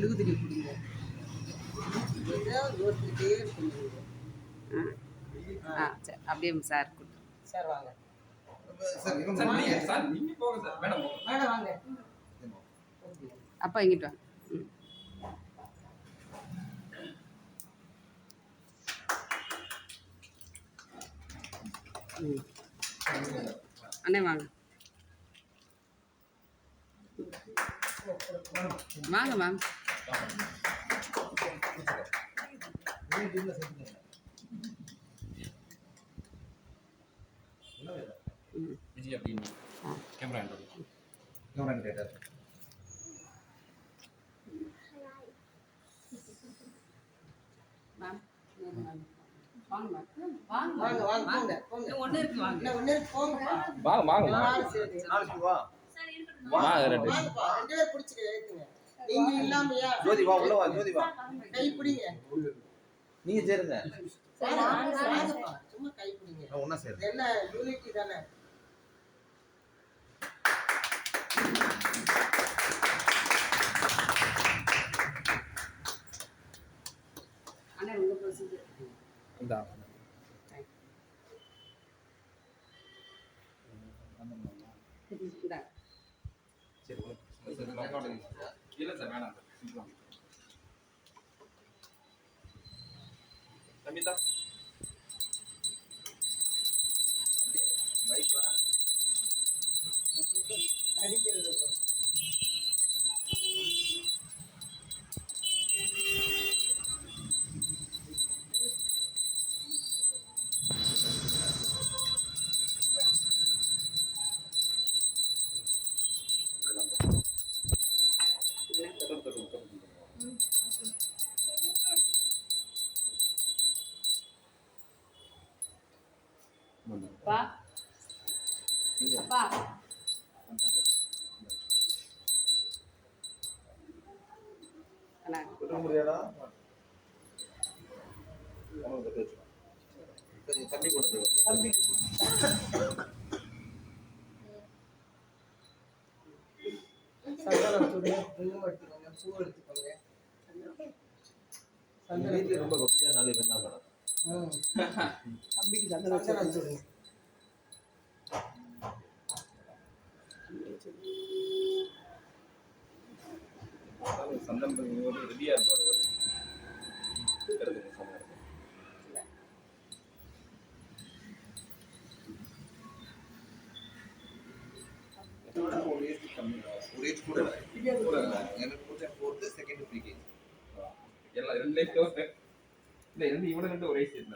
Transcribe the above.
மெழுகுதிரி பிடிங்க. ஏதாவது யோசிச்சுட்டே இருக்கீங்க. சரி அப்படியே சார் கூட்டு சார் வாங்க. சார் நீங்க போங்க சார். மேடம் மேடம் வாங்க. அப்பா இங்கிட்டு வாங்க. அண்ணே வாங்க வாங்க மேம். விஜய் அப்படின்னு கேமரா கேட்டர் மேம் வாங்க மேம். வாங்க வாங்க வாங்க போங்க போங்க. ஒன்று இருக்கு வாங்க. இன்னும் ஒண்ணு இருக்கு போங்கப்பா. வாங்க வாங்க சரி. நாளைக்கு வா வாங்க ரெண்டு வாங்கப்பா. 2 பேர் பிடிச்சிட்டு ஏத்துங்க. நீங்க இல்லாமயா? ஜோதி வா உள்ள வா ஜோதி வா கை பிடிங்க. நீங்க சேருங்க வாங்கப்பா. சும்மா கை பிடிங்க. ஒண்ணா சேருங்க. என்ன யூனிட்டி தானே. அண்ணே உங்க ப்ரொசீஜர் இந்தா இந்தா சரி இல்ல சார் வேணாம் சார் தம்பி தான் அடிக்கிறது. அப்பா அப்பா அண்ணா விட முடியாதா கொஞ்சம் தண்ணி கொடுத்து தம்பி சந்தனம் தூள் இன்னும் எடுத்துக்கோங்க. பூ எடுத்துக்கோங்க. வீட்டுல ரொம்ப பக்தியா நாளைக்கு என்ன மேடம் தம்பிக்கு சந்தனம் தூள். சந்தம் ரெடியா இருப்பாரு ஒரு ஏஜ் கூட எனக்கு 4th செகண்ட் ப்ரீ கேஜி எல்லாம் ரெண்டு இல்லை ரெண்டு இவனை ரெண்டு ஒரே ஏஜ்